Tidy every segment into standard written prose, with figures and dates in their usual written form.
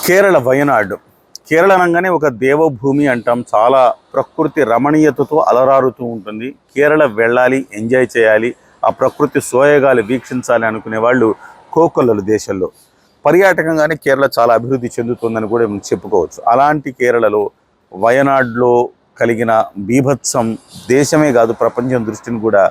కేరళ వయనాడ్. కేరళ అనగానే ఒక దేవభూమి అంటాం. చాలా ప్రకృతి రమణీయతతో అలరారుతూ ఉంటుంది. కేరళ వెళ్ళాలి, ఎంజాయ్ చేయాలి, ఆ ప్రకృతి సోయగాలు వీక్షించాలి అనుకునే వాళ్ళు కోకొల్లలు దేశంలో. పర్యాటకంగానే కేరళ చాలా అభివృద్ధి చెందుతుందని కూడా చెప్పుకోవచ్చు. అలాంటి కేరళలో వయనాడ్లో కలిగిన బీభత్సం దేశమే కాదు ప్రపంచం దృష్టిని కూడా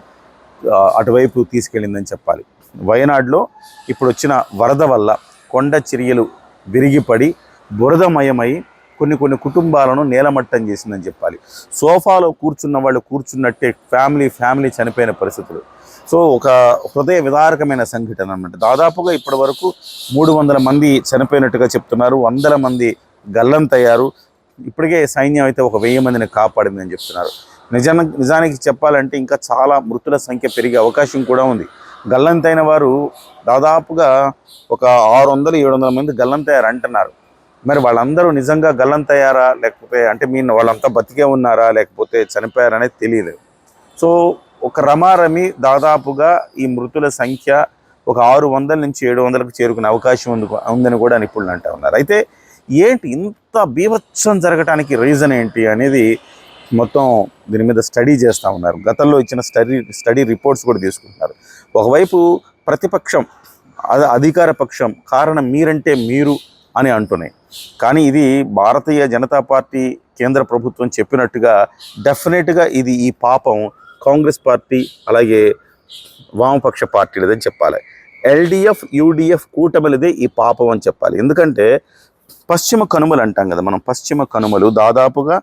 అటువైపు తీసుకెళ్ళిందని చెప్పాలి. వయనాడ్లో ఇప్పుడు వచ్చిన వరద వల్ల కొండ చర్యలు విరిగిపడి బురదమయమై కొన్ని కుటుంబాలను నేలమట్టం చేసిందని చెప్పాలి. సోఫాలో కూర్చున్న వాళ్ళు కూర్చున్నట్టే ఫ్యామిలీ చనిపోయిన పరిస్థితులు. సో ఒక హృదయ విదారకమైన సంఘటన అన్నమాట. దాదాపుగా ఇప్పటి వరకు 300 మంది చనిపోయినట్టుగా చెప్తున్నారు. 100 మంది గల్లంతయ్యారు. ఇప్పటికే సైన్యం అయితే ఒక 1000 మందిని కాపాడిందని చెప్తున్నారు. నిజానికి చెప్పాలంటే ఇంకా చాలా మృతుల సంఖ్య పెరిగే అవకాశం కూడా ఉంది. గల్లంతైన వారు దాదాపుగా ఒక 600-700 మంది గల్లంతయ్యారు అంటున్నారు. మరి వాళ్ళందరూ నిజంగా గల్లంతయ్యారా, లేకపోతే అంటే వాళ్ళంతా బతికే ఉన్నారా, లేకపోతే చనిపోయారనేది తెలియదు. సో ఒక రమారమి దాదాపుగా ఈ మృతుల సంఖ్య ఒక 600 నుంచి 700కు చేరుకునే అవకాశం ఉందని కూడా నిపుణులు అంటూ ఉన్నారు. అయితే ఏంటి ఇంత బీభత్సం జరగటానికి రీజన్ ఏంటి అనేది మొత్తం దీని మీద స్టడీ చేస్తూ ఉన్నారు. గతంలో ఇచ్చిన స్టడీ రిపోర్ట్స్ కూడా తీసుకుంటున్నారు. ఒకవైపు ప్రతిపక్షం, అధికార పక్షం కారణం మీరంటే మీరు అని అంటున్నాయి. కానీ ఇది భారతీయ జనతా పార్టీ కేంద్ర ప్రభుత్వం చెప్పినట్టుగా డెఫినెట్గా ఈ పాపం కాంగ్రెస్ పార్టీ అలాగే వామపక్ష పార్టీలదని చెప్పాలి. ఎల్డిఎఫ్ యూడిఎఫ్ కూటమిలదే ఈ పాపం అని చెప్పాలి. ఎందుకంటే పశ్చిమ కనుమలు అంటాం కదా మనం. పశ్చిమ కనుమలు దాదాపుగా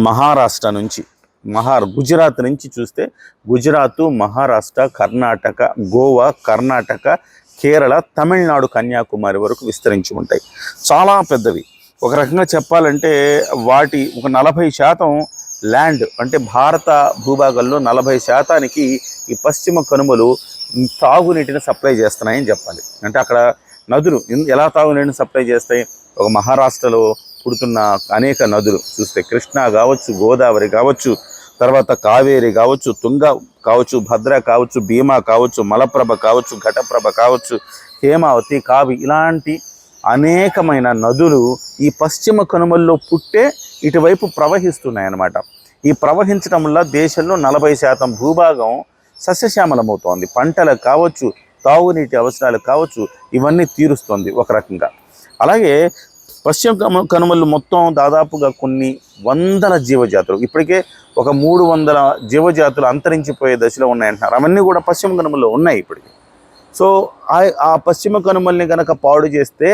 మహారాష్ట్ర నుంచి గుజరాత్ నుంచి చూస్తే గుజరాత్, మహారాష్ట్ర, కర్ణాటక, గోవా, కర్ణాటక, కేరళ, తమిళనాడు, కన్యాకుమారి వరకు విస్తరించి ఉంటాయి. చాలా పెద్దవి. ఒక రకంగా చెప్పాలంటే వాటి ఒక 40% ల్యాండ్ అంటే భారత భూభాగంలో 40%కి ఈ పశ్చిమ కనుమలు తాగునీటిని సప్లై చేస్తున్నాయని చెప్పాలి. అంటే అక్కడ నదులు ఎలా తాగునీటిని సప్లై చేస్తాయి? ఒక మహారాష్ట్రలో పుడుతున్న అనేక నదులు చూస్తే కృష్ణా కావచ్చు, గోదావరి కావచ్చు, తర్వాత కావేరి కావచ్చు, తుంగ కావచ్చు, భద్ర కావచ్చు, భీమా కావచ్చు, మలప్రభ కావచ్చు, ఘటప్రభ కావచ్చు, హేమావతి, కావి, ఇలాంటి అనేకమైన నదులు ఈ పశ్చిమ కనుమల్లో పుట్టే ఇటువైపు ప్రవహిస్తున్నాయన్నమాట. ఈ ప్రవహించడం వల్ల దేశంలో 40% భూభాగం సస్యశ్యామలమవుతోంది. పంటలకు కావచ్చు, తాగునీటి అవసరాలు కావచ్చు, ఇవన్నీ తీరుస్తోంది ఒక రకంగా. అలాగే పశ్చిమ కనుమలు మొత్తం దాదాపుగా కొన్ని వందల జీవజాతులు, ఇప్పటికే ఒక 300 జీవజాతులు అంతరించిపోయే దశలో ఉన్నాయంటున్నారు. అవన్నీ కూడా పశ్చిమ కనుమల్లో ఉన్నాయి ఇప్పటికీ. సో ఆ పశ్చిమ కనుమల్ని కనుక పాడు చేస్తే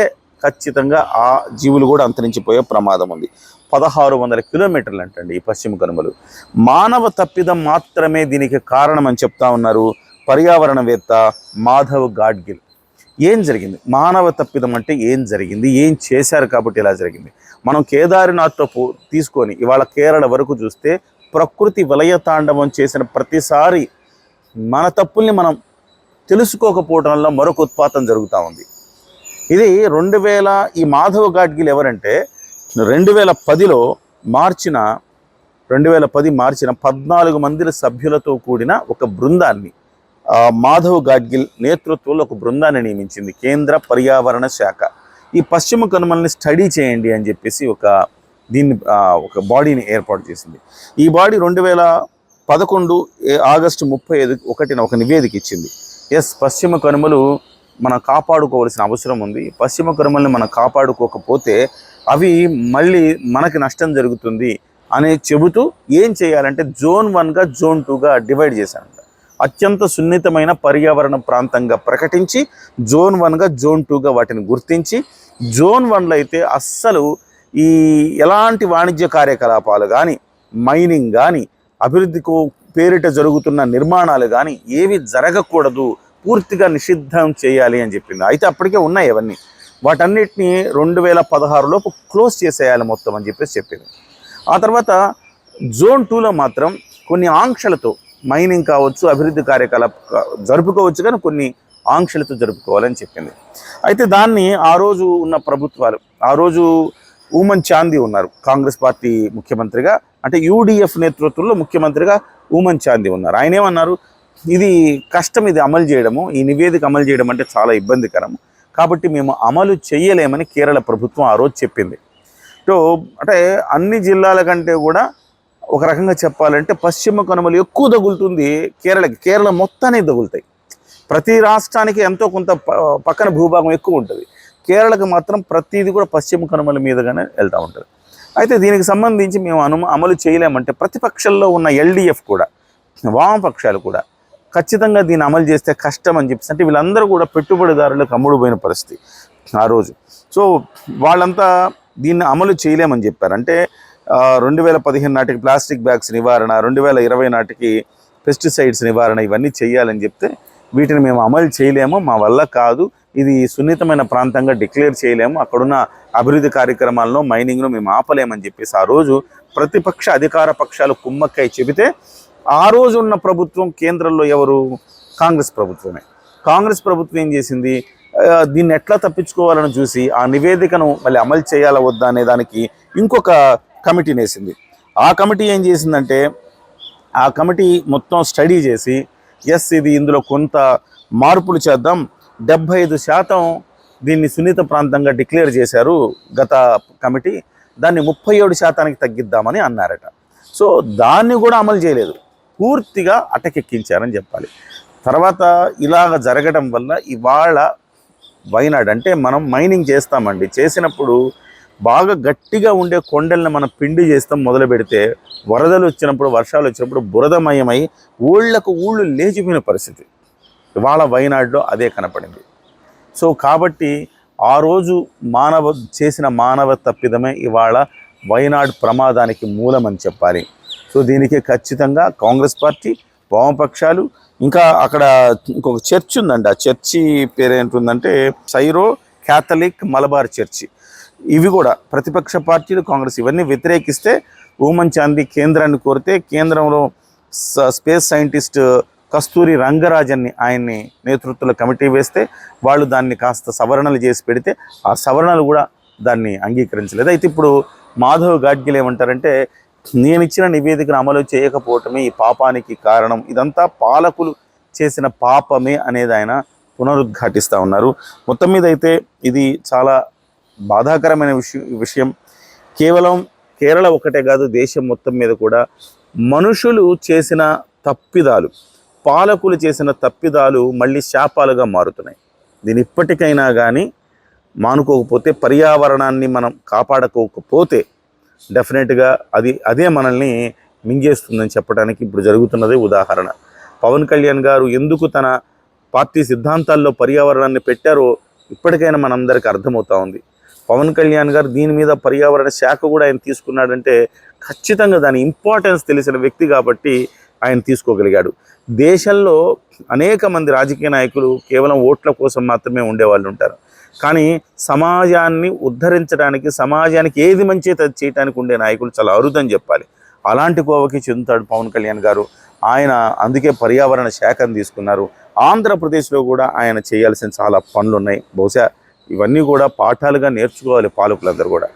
ఖచ్చితంగా ఆ జీవులు కూడా అంతరించిపోయే ప్రమాదం ఉంది. 1600 కిలోమీటర్లు అంటండి ఈ పశ్చిమ కనుమలు. మానవ తప్పిదం మాత్రమే దీనికి కారణం అని చెప్తా ఉన్నారు పర్యావరణవేత్త మాధవ్ గాడ్గిల్. ఏం జరిగింది? మానవ తప్పిదం అంటే ఏం జరిగింది, ఏం చేశారు కాబట్టి ఇలా జరిగింది? మనం కేదార్నాథ్తో తీసుకొని ఇవాళ కేరళ వరకు చూస్తే ప్రకృతి వలయతాండవం చేసిన ప్రతిసారి మన తప్పుల్ని మనం తెలుసుకోకపోవడంలో మరొక ఉత్పాతం జరుగుతూ ఉంది. ఇది 2000 ఈ మాధవ్ గాడ్గిల్ ఎవరంటే 2010 మార్చిన 14 మంది సభ్యులతో కూడిన ఒక బృందాన్ని మాధవ్ గాడ్గిల్ నేతృత్వంలో ఒక బృందాన్ని నియమించింది కేంద్ర పర్యావరణ శాఖ. ఈ పశ్చిమ కనుమల్ని స్టడీ చేయండి అని చెప్పేసి ఒక బాడీని ఏర్పాటు చేసింది. ఈ బాడీ 2011 ఆగస్టు 31న ఒక నివేదిక ఇచ్చింది. పశ్చిమ కనుమలు మనం కాపాడుకోవాల్సిన అవసరం ఉంది. పశ్చిమ కనుమల్ని మనం కాపాడుకోకపోతే అవి మళ్ళీ మనకి నష్టం జరుగుతుంది అని చెబుతూ ఏం చేయాలంటే జోన్ 1గా జోన్ 2గా డివైడ్ చేశారంట. అత్యంత సున్నితమైన పర్యావరణ ప్రాంతంగా ప్రకటించి జోన్ 1గా జోన్ 2గా వాటిని గుర్తించి జోన్ 1లో అయితే అస్సలు ఎలాంటి వాణిజ్య కార్యకలాపాలు కానీ, మైనింగ్ కానీ, అభివృద్ధికి పేరిట జరుగుతున్న నిర్మాణాలు కానీ ఏవి జరగకూడదు, పూర్తిగా నిషిద్ధం చేయాలి అని చెప్పింది. అయితే అప్పటికే ఉన్నాయి అవన్నీ. వాటన్నిటిని 2016లోపు క్లోజ్ చేసేయాలి మొత్తం అని చెప్పేసి చెప్పింది. ఆ తర్వాత జోన్ 2లో మాత్రం కొన్ని ఆంక్షలతో మైనింగ్ కావచ్చు, అభివృద్ధి కార్యకలాపాలు జరుపుకోవచ్చు, కానీ కొన్ని ఆంక్షలతో జరుపుకోవాలని చెప్పింది. అయితే దాన్ని ఆ రోజు ఉన్న ప్రభుత్వాలు, ఆ రోజు ఊమన్ చాందీ ఉన్నారు కాంగ్రెస్ పార్టీ ముఖ్యమంత్రిగా, అంటే యూడిఎఫ్ నేతృత్వంలో ముఖ్యమంత్రిగా ఊమన్ చాందీ ఉన్నారు. ఆయన ఏమన్నారు, ఇది కష్టం, ఇది అమలు చేయడము, ఈ నివేదిక అమలు చేయడం అంటే చాలా ఇబ్బందికరం. కాబట్టి మేము అమలు చేయలేమని కేరళ ప్రభుత్వం ఆ రోజు చెప్పింది. సో అంటే అన్ని జిల్లాల కంటే కూడా ఒక రకంగా చెప్పాలంటే పశ్చిమ కనుమలు ఎక్కువ తగులుతుంది కేరళ మొత్తానికి తగులుతాయి. ప్రతి రాష్ట్రానికి ఎంతో కొంత పక్కన భూభాగం ఎక్కువ ఉంటుంది. కేరళకు మాత్రం ప్రతిదీ కూడా పశ్చిమ కనుమల మీదుగానే వెళ్తూ ఉంటుంది. అయితే దీనికి సంబంధించి మేము అమలు చేయలేమంటే ప్రతిపక్షంలో ఉన్న ఎల్డిఎఫ్ కూడా, వామపక్షాలు కూడా ఖచ్చితంగా దీన్ని అమలు చేస్తే కష్టం అని చెప్పేసి, అంటే వీళ్ళందరూ కూడా పెట్టుబడిదారులకు అమ్ముడుపోయిన పరిస్థితి ఆ రోజు. సో వాళ్ళంతా దీన్ని అమలు చేయలేమని చెప్పారు. అంటే 2015 నాటికి ప్లాస్టిక్ బ్యాగ్స్ నివారణ, 2020 నాటికి పెస్టిసైడ్స్ నివారణ ఇవన్నీ చేయాలని చెప్తే వీటిని మేము అమలు చేయలేము, మా వల్ల కాదు, ఇది సున్నితమైన ప్రాంతంగా డిక్లేర్ చేయలేము, అక్కడున్న అభివృద్ధి కార్యక్రమాలను మైనింగ్ను మేము ఆపలేమని చెప్పేసి ఆ రోజు ప్రతిపక్ష అధికార పక్షాలు కుమ్మక్కై చెబితే ఆ రోజు ఉన్న ప్రభుత్వం కేంద్రంలో ఎవరు? కాంగ్రెస్ ప్రభుత్వమే. కాంగ్రెస్ ప్రభుత్వం ఏం చేసింది? దీన్ని ఎట్లా తప్పించుకోవాలని చూసి ఆ నివేదికను మళ్ళీ అమలు చేయాలా వద్దా అనే దానికి ఇంకొక కమిటీని వేసింది. ఆ కమిటీ ఏం చేసిందంటే ఆ కమిటీ మొత్తం స్టడీ చేసి ఇది ఇందులో కొంత మార్పులు చేద్దాం, 75% దీన్ని సున్నిత ప్రాంతంగా డిక్లేర్ చేశారు గత కమిటీ, దాన్ని 37% తగ్గిద్దామని అన్నారట. సో దాన్ని కూడా అమలు చేయలేదు, పూర్తిగా అటకెక్కించారని చెప్పాలి. తర్వాత ఇలాగ జరగడం వల్ల ఇవాళ వైనాడ్ అంటే మనం మైనింగ్ చేస్తామండి, చేసినప్పుడు బాగా గట్టిగా ఉండే కొండల్ని మనం పిండి చేస్తాం మొదలు పెడితే, వరదలు వచ్చినప్పుడు వర్షాలు వచ్చినప్పుడు బురదమయమై ఊళ్ళు లేచిపోయిన పరిస్థితి ఇవాళ వైనాడ్లో అదే కనపడింది. సో కాబట్టి ఆ రోజు చేసిన మానవ తప్పిదమే ఇవాళ వైనాడ్ ప్రమాదానికి మూలమని చెప్పాలి. సో దీనికి ఖచ్చితంగా కాంగ్రెస్ పార్టీ, వామపక్షాలు, ఇంకా అక్కడ ఇంకొక చర్చ్ ఉందండి, ఆ చర్చి పేరేంటుందంటే సైరో క్యాథలిక్ మలబార్ చర్చి, ఇవి కూడా ప్రతిపక్ష పార్టీలు, కాంగ్రెస్ ఇవన్నీ వ్యతిరేకిస్తే ఊమన్ చాందీ కేంద్రాన్ని కోరితే కేంద్రంలో స్పేస్ సైంటిస్ట్ కస్తూరి రంగరాజన్ని ఆయన్ని నేతృత్వంలో కమిటీ వేస్తే వాళ్ళు దాన్ని కాస్త సవరణలు చేసి పెడితే ఆ సవరణలు కూడా దాన్ని అంగీకరించలేదు. అయితే ఇప్పుడు మాధవ్ గాడ్గిల్ ఏమంటారంటే నేను ఇచ్చిన నివేదికను అమలు చేయకపోవటమే ఈ పాపానికి కారణం, ఇదంతా పాలకులు చేసిన పాపమే అనేది ఆయన పునరుద్ఘాటిస్తూ ఉన్నారు. మొత్తం మీద అయితే ఇది చాలా బాధాకరమైన విషయం. కేవలం కేరళ ఒకటే కాదు, దేశం మొత్తం మీద కూడా మనుషులు చేసిన తప్పిదాలు, పాలకులు చేసిన తప్పిదాలు మళ్ళీ శాపాలుగా మారుతున్నాయి. దీని ఇప్పటికైనా కానీ మానుకోకపోతే, పర్యావరణాన్ని మనం కాపాడుకోకపోతే డెఫినెట్గా అదే మనల్ని మింగేస్తుందని చెప్పడానికి ఇప్పుడు జరుగుతున్నదే ఉదాహరణ. పవన్ కళ్యాణ్ గారు ఎందుకు తన పార్టీ సిద్ధాంతాల్లో పర్యావరణాన్ని పెట్టారో ఇప్పటికైనా మనందరికీ అర్థమవుతా ఉంది. పవన్ కళ్యాణ్ గారు దీని మీద పర్యావరణ శాఖ కూడా ఆయన తీసుకున్నాడంటే ఖచ్చితంగా దాని ఇంపార్టెన్స్ తెలిసిన వ్యక్తి కాబట్టి ఆయన తీసుకోగలిగాడు. దేశంలో అనేక మంది రాజకీయ నాయకులు కేవలం ఓట్ల కోసం మాత్రమే ఉండేవాళ్ళు ఉంటారు, కానీ సమాజాన్ని ఉద్ధరించడానికి, సమాజానికి ఏది మంచి చేయడానికి ఉండే నాయకులు చాలా అరుదని చెప్పాలి. అలాంటి కోవకి చెందుతాడు పవన్ కళ్యాణ్ గారు. ఆయన అందుకే పర్యావరణ శాఖను తీసుకున్నారు. ఆంధ్రప్రదేశ్లో కూడా ఆయన చేయాల్సిన చాలా పనులు ఉన్నాయి. బహుశా ఇవన్నీ కూడా పాఠాలుగా నేర్చుకోవాలి పాలకులందరూ కూడా.